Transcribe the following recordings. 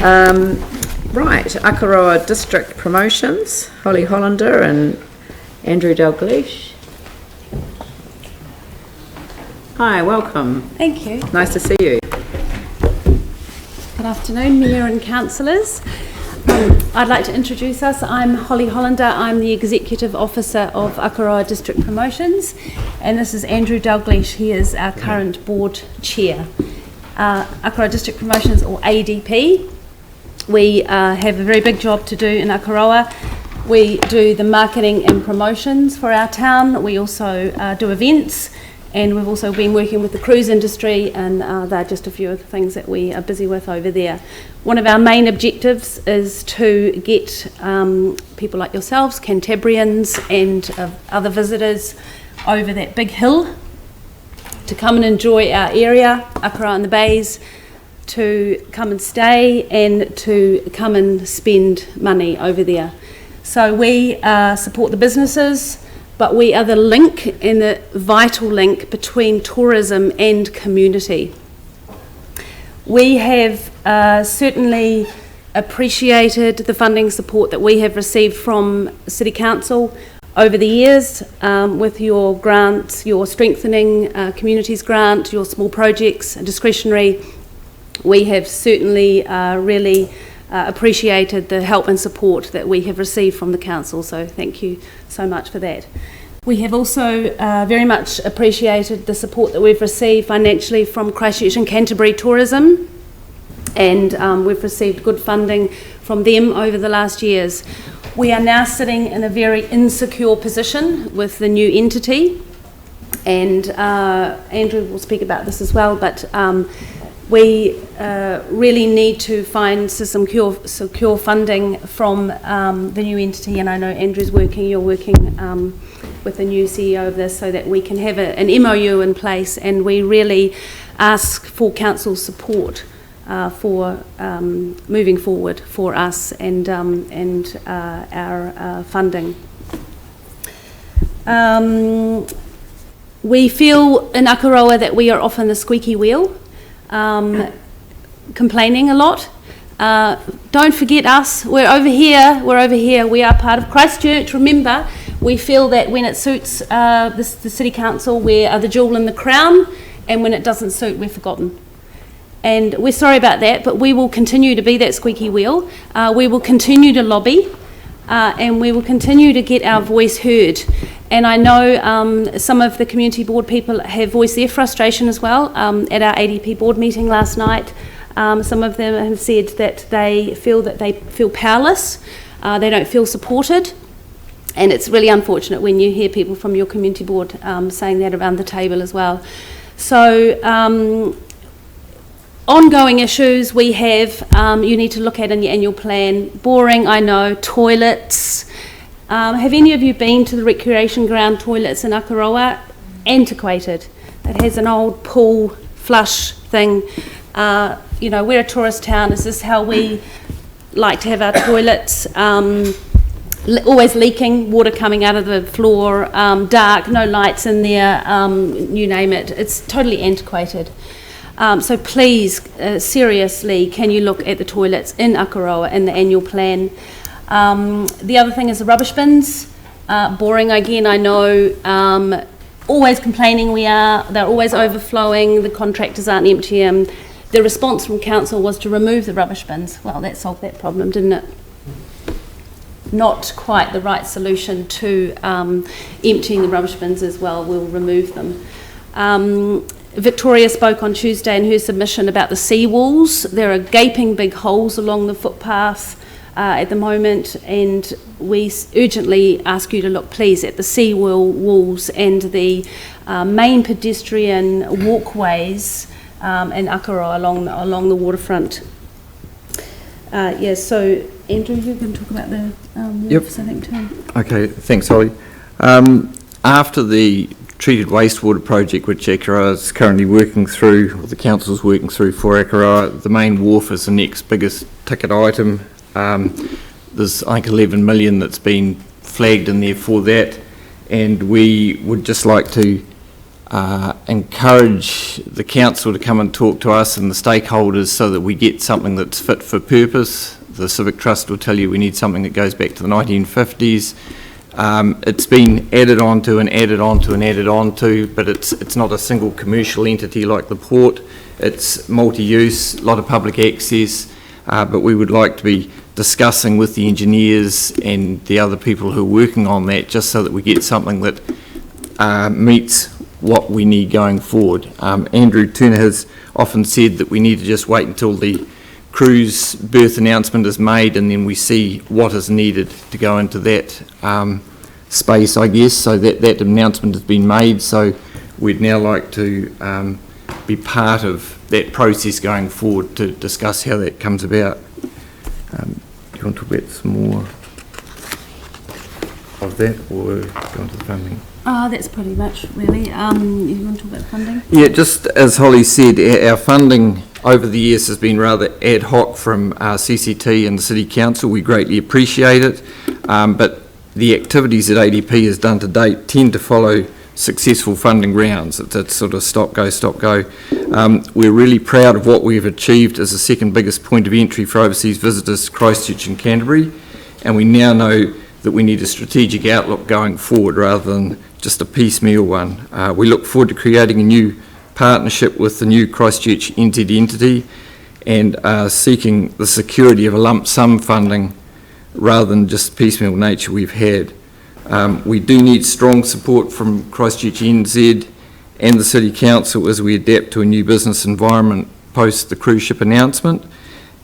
Right, Akaroa District Promotions, Holly Hollander and Andrew Dalgleish. Hi, welcome. Thank you. Nice to see you. Good afternoon, Mayor and Councillors. I'd like to introduce us. I'm Holly Hollander. I'm the Executive Officer of Akaroa District Promotions, and this is Andrew Dalgleish. He is our current Board Chair. Akaroa District Promotions, or ADP. We have a very big job to do in Akaroa. We do the marketing and promotions for our town. We also do events, and we've also been working with the cruise industry, and they're just a few of the things that we are busy with over there. One of our main objectives is to get people like yourselves, Cantabrians and other visitors over that big hill to come and enjoy our area, Akaroa and the Bays, to come and stay and to come and spend money over there. So we support the businesses, but we are the link and the vital link between tourism and community. We have certainly appreciated the funding support that we have received from City Council over the years with your grants, your strengthening communities grant, your small projects, discretionary. We have certainly really appreciated the help and support that we have received from the Council, so thank you so much for that. We have also very much appreciated the support that we've received financially from Christchurch and Canterbury Tourism, and we've received good funding from them over the last years. We are now sitting in a very insecure position with the new entity, and Andrew will speak about this as well, but we really need to find some secure funding from the new entity, and I know Andrew's you're working with the new CEO of this so that we can have an MOU in place, and we really ask for Council's support for moving forward for us and our funding. We feel in Akaroa that we are often the squeaky wheel, complaining a lot. Don't forget us, we're over here, we are part of Christchurch. Remember, we feel that when it suits the City Council, we are the jewel in the crown, and when it doesn't suit, we're forgotten. And we're sorry about that, but we will continue to be that squeaky wheel. We will continue to lobby, and we will continue to get our voice heard. And I know some of the community board people have voiced their frustration as well at our ADP board meeting last night. Some of them have said that they feel powerless, they don't feel supported, and it's really unfortunate when you hear people from your community board saying that around the table as well. So ongoing issues we have, you need to look at in your annual plan. Boring, I know. Toilets. Have any of you been to the recreation ground toilets in Akaroa? Antiquated. It has an old pool flush thing. You know, we're a tourist town. Is this how we like to have our toilets? Always leaking, water coming out of the floor, dark, no lights in there, you name it. It's totally antiquated. So please, seriously, can you look at the toilets in Akaroa in the annual plan? The other thing is the rubbish bins. Boring again, I know. Always complaining they're always overflowing, the contractors aren't emptying. The response from council was to remove the rubbish bins. Well, that solved that problem, didn't it? Not quite the right solution to emptying the rubbish bins as well. We'll remove them. Victoria spoke on Tuesday in her submission about the seawalls. There are gaping big holes along the footpath at the moment, and we urgently ask you to look, please, at the seawall walls and the main pedestrian walkways in Akaroa along the waterfront. So Andrew, you can talk about the Wharfs, I think, too. Okay, thanks, Holly. After the treated wastewater project, which Akaroa is currently working through, or the council's working through for Akaroa, the main wharf is the next biggest ticket item. There's, I think, 11 million that's been flagged in there for that, and we would just like to encourage the council to come and talk to us and the stakeholders so that we get something that's fit for purpose. The Civic Trust will tell you we need something that goes back to the 1950s. It's been added onto and added onto and added onto, but it's not a single commercial entity like the port. It's multi-use, a lot of public access, but we would like to be discussing with the engineers and the other people who are working on that, just so that we get something that meets what we need going forward. Andrew Turner has often said that we need to just wait until the cruise berth announcement is made, and then we see what is needed to go into that space, I guess. So that announcement has been made, so we'd now like to be part of that process going forward to discuss how that comes about. Do you want to talk about some more of that, or go on to the funding? That's pretty much really. You want to talk about funding? Yeah, just as Holly said, our funding over the years has been rather ad hoc from CCT and the City Council. We greatly appreciate it, but the activities that ADP has done to date tend to follow successful funding rounds. It's sort of stop, go, stop, go. We're really proud of what we've achieved as the second biggest point of entry for overseas visitors to Christchurch and Canterbury, and we now know that we need a strategic outlook going forward rather than just a piecemeal one. We look forward to creating a new partnership with the new Christchurch NZ entity and seeking the security of a lump sum funding rather than just piecemeal nature we've had. We do need strong support from Christchurch NZ and the City Council as we adapt to a new business environment post the cruise ship announcement,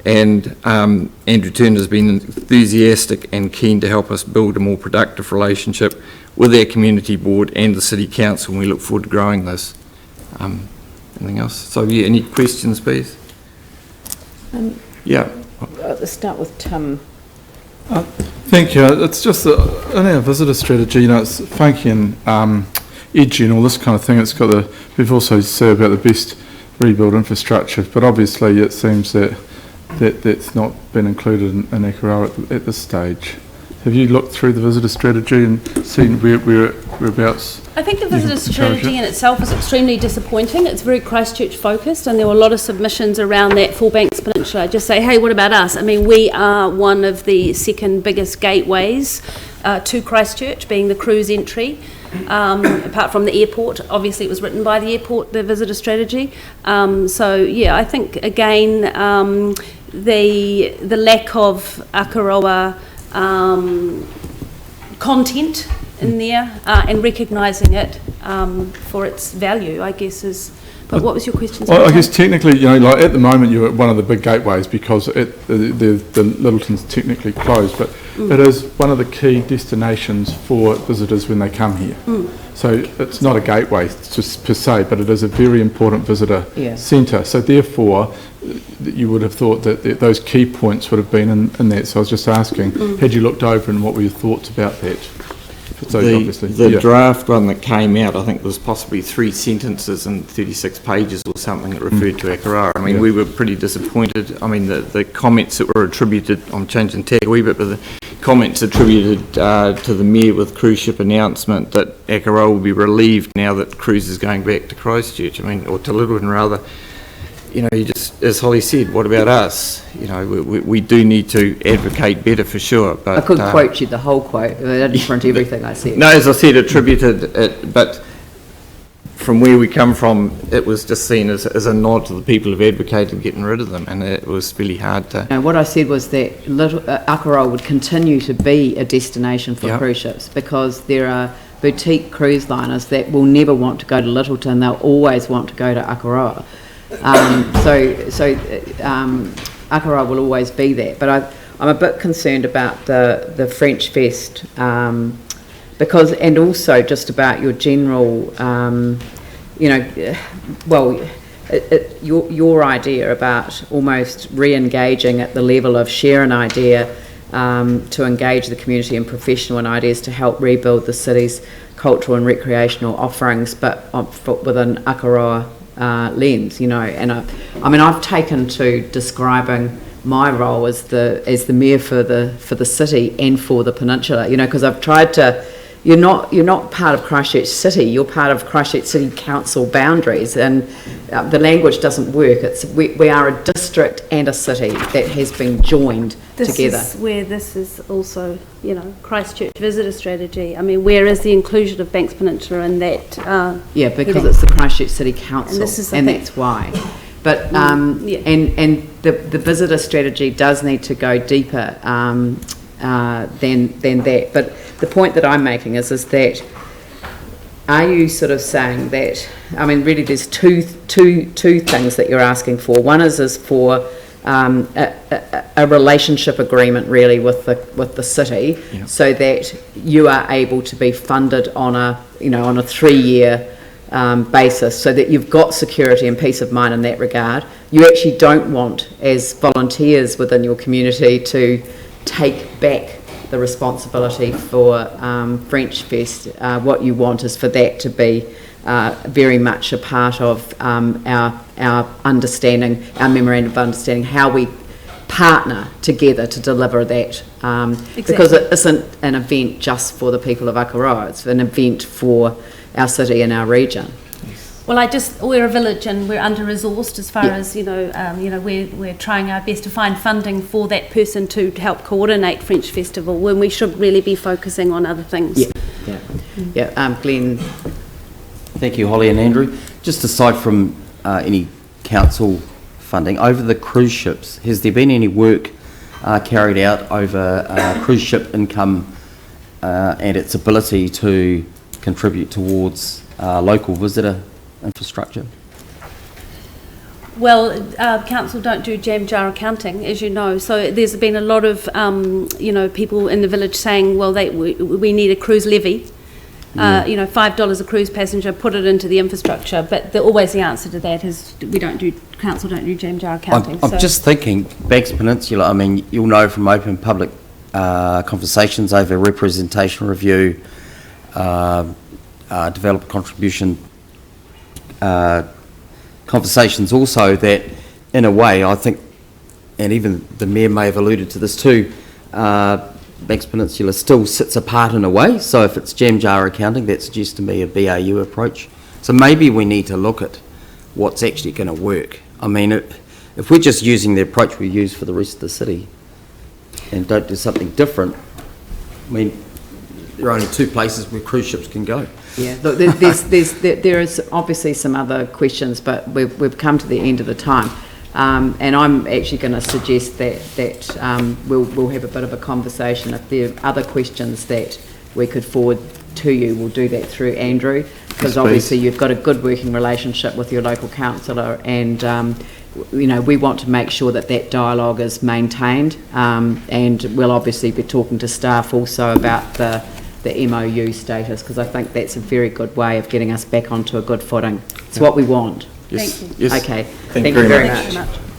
and Andrew Turner has been enthusiastic and keen to help us build a more productive relationship with our community board and the City Council, and we look forward to growing this. Anything else? So yeah, any questions please? Yeah. Let's start with Tim. Thank you. It's just that in our visitor strategy, it's funky and edgy and all this kind of thing. It's got we've also said about the best rebuild infrastructure, but obviously it seems that's not been included in Akaroa at this stage. Have you looked through the visitor strategy and seen whereabouts? I think the visitor strategy in itself is extremely disappointing. It's very Christchurch focused, and there were a lot of submissions around that Four Banks Peninsula. Just say, hey, what about us? I mean, we are one of the second biggest gateways to Christchurch, being the cruise entry. Apart from the airport, obviously it was written by the airport, the visitor strategy. So yeah, I think again the lack of Akaroa content in there and recognising it for its value, I guess is. But what was your question? Well, I guess technically, like at the moment you're at one of the big gateways because the Littleton's technically closed, but it is one of the key destinations for visitors when they come here. So it's not a gateway just per se, but it is a very important visitor centre. So therefore, you would have thought that those key points would have been in that. So I was just asking, had you looked over and what were your thoughts about that? So the draft one that came out, I think, was possibly 3 sentences and 36 pages or something that referred to Akaroa. I mean, we were pretty disappointed. I mean, the comments that were attributed, I'm changing tack a wee bit, but the comments attributed to the Mayor with cruise ship announcement that Akaroa will be relieved now that cruise is going back to Christchurch, or to Littleton rather. You just, as Holly said, what about us? We do need to advocate better for sure. But I could quote you the whole quote. I didn't print everything I said. No, as I said, attributed it, but from where we come from, it was just seen as a nod to the people who've advocated getting rid of them, and it was really hard to... No, what I said was that Akaroa would continue to be a destination for cruise ships because there are boutique cruise liners that will never want to go to Littleton. They'll always want to go to Akaroa. So Akaroa will always be there, but I'm a bit concerned about the French Fest because, and also just about your general, your idea about almost re-engaging at the level of share an idea to engage the community and professional in ideas to help rebuild the city's cultural and recreational offerings, but with an Akaroa lens, and I've taken to describing my role as the mayor for the city and for the peninsula, because I've tried to you're not part of Christchurch City. You're part of Christchurch City Council boundaries, and the language doesn't work. We are a district and a city that has been joined together. This is where this is also, Christchurch visitor strategy. I mean, where is the inclusion of Banks Peninsula in that? Because it's the Christchurch City Council, and that's why. But and the visitor strategy does need to go deeper than that. But the point that I'm making is that, are you sort of saying that, I mean, really there's two things that you're asking for. One is for a relationship agreement really with the city, so that you are able to be funded on a 3-year basis, so that you've got security and peace of mind in that regard. You actually don't want, as volunteers within your community, to take back the responsibility for French Fest. What you want is for that to be very much a part of our understanding, our memorandum of understanding, how we partner together to deliver that. Because it isn't an event just for the people of Akaroa, it's an event for our city and our region. Well, we're a village and we're under-resourced as far as, we're trying our best to find funding for that person to help coordinate French Festival when we should really be focusing on other things. Glenn. Thank you, Holly and Andrew. Just aside from any council funding, over the cruise ships, has there been any work carried out over cruise ship income and its ability to contribute towards local visitor infrastructure? Well, council don't do jam jar accounting, as you know, so there's been a lot of people in the village saying, well, we need a cruise levy. $5 a cruise passenger, put it into the infrastructure, but always the answer to that is council don't do jam jar accounting. I'm just thinking, Banks Peninsula, I mean, you'll know from open public conversations over representation review, developer contribution conversations also, that in a way I think, and even the Mayor may have alluded to this too, Banks Peninsula still sits apart in a way. So if it's jam jar accounting, that suggests to me a BAU approach. So maybe we need to look at what's actually going to work. I mean, if we're just using the approach we use for the rest of the city and don't do something different, I mean, there are only 2 places where cruise ships can go. Yeah, look, there is obviously some other questions, but we've come to the end of the time. And I'm actually going to suggest that we'll have a bit of a conversation. If there are other questions that we could forward to you, we'll do that through Andrew, because obviously you've got a good working relationship with your local councillor, and we want to make sure that dialogue is maintained, and we'll obviously be talking to staff also about the MOU status, because I think that's a very good way of getting us back onto a good footing. It's what we want. Yes. Thank you. Yes. Okay, Thank you very much. Thank you very much.